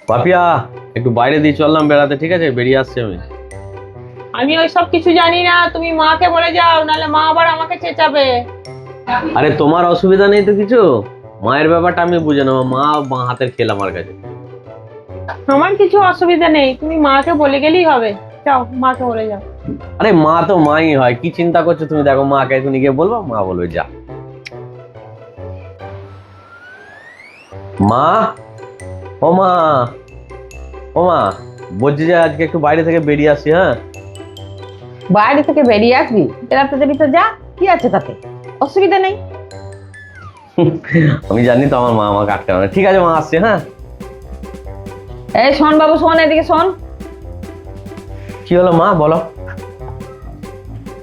পাপিয়া, একটু বাইরে দিয়ে চললাম বেড়াতে, ঠিক আছে? বেরিয়ে আসছি আমি। আমি ওই সব কিছু জানি না, তুমি মাকে বলে যাও, নাহলে মা আবার আমাকে চেঁচাবে। আরে তোমার অসুবিধা নেই তো কিছু? মায়ের ব্যাপারটা আমি বুঝে নেবো। মা মা হাতের খেল আমার কাছে। আমার কিছু অসুবিধা নেই, তুমি মাকে বলে গেলেই হবে। যাও, মাকে বলে যাও। আরে মা তো মাই হয়, কি চিন্তা করছো তুমি? দেখো মাকে এখন গিয়ে বলবো, মা বলবে যা। মা, ও মা, ও মা, বলছি যে আজকে একটু বাইরে থেকে বেরিয়ে আসি, হ্যাঁ? বাইরে থেকে বেরিয়ে আসবি, বেড়াতে যাবি তো যা, কি আছে তাতে? অসুবিধা নেই। আমি জানি তো আমার মা আমাকে আটকাবে না। ঠিক আছে মা, আসছে, হ্যাঁ? এই শোন বাবু, শোন, এদিকে শোন। কি হলো মা, বলো।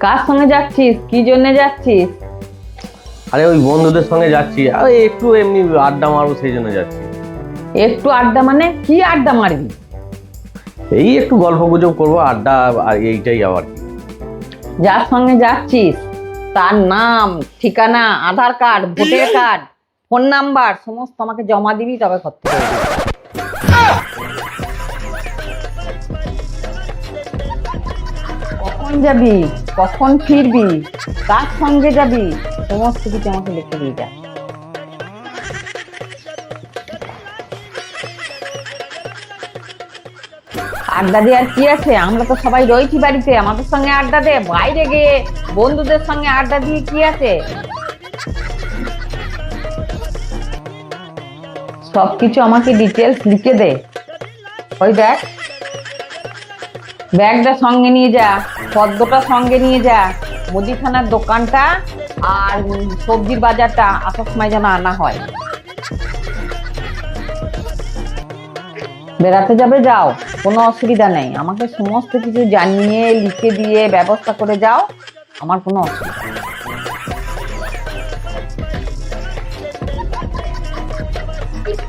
কার সঙ্গে যাচ্ছিস, কি জন্য যাচ্ছিস? আরে ওই বন্ধুদের সঙ্গে যাচ্ছি, আরে একটু এমনি আড্ডা মারবো, সেই জন্য যাচ্ছি। একটু আড্ডা মানে কি আড্ডা মারবি? এই একটু গল্প গুজব করবো, আড্ডা, আর এইটাই আবার কি। যার সঙ্গে যাচ্ছিস তার নাম, ঠিকানা, Aadhaar card, voter card, phone number সমস্ত আমাকে জমা দিবি, তবে ঘর থেকে বেরোবি। কখন যাবি, কখন ফিরবি, কার সঙ্গে যাবি, সমস্ত কিছু আমাকে লিখে দিয়ে যা। আড্ডা দেওয়ার কি আছে? আমরা তো সবাই রয়েছি বাড়িতে, আমাদের সঙ্গে আড্ডা দে। বাইরে গিয়ে বন্ধুদের সঙ্গে আড্ডা দিয়ে কি আছে? সবকিছু আমাকে ডিটেলস লিখে দে। ওই দেখ, ব্যাগটা সঙ্গে নিয়ে যা, পদ্মটা সঙ্গে নিয়ে যা, মুদিখানার দোকানটা আর সবজির বাজারটা আসার সময় যেন আনা হয়। বেড়াতে যাবে, যাও, কোনো অসুবিধা নেই। আমাকে সমস্ত কিছু জানিয়ে লিখে দিয়ে ব্যবস্থা করে যাও, আমার কোনো অসুবিধা নেই।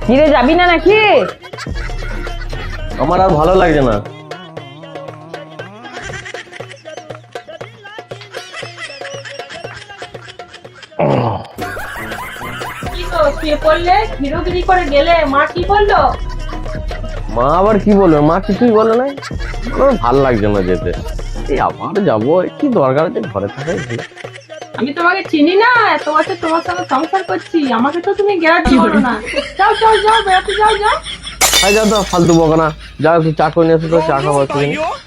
ফিরে যাবি না নাকি? আমার আর ভালো লাগছে না। কি তো শুয়ে পড়লে, ঘিরোগিরি করে গেলে, মা কি বললো? মা আবার কি বলবে? মা কিছুই বলে নাই। আমার ভালো লাগছে না যেতে। এই আবার যাবো, কি দরকার আছে? ঘরে থাকাই ভালো। আমি তোমাকে চিনি না, এত বছর তোমার সঙ্গে সংসার করছি, আমাকে তো তুমি গ্যারান্টি করো না। যাও যাও যাও, বেড়াতে যাও যাও। যাও তো, ফালতু বকো না। যাও একটু চা করে নিয়ে এসো তো, চা খাবো একটু।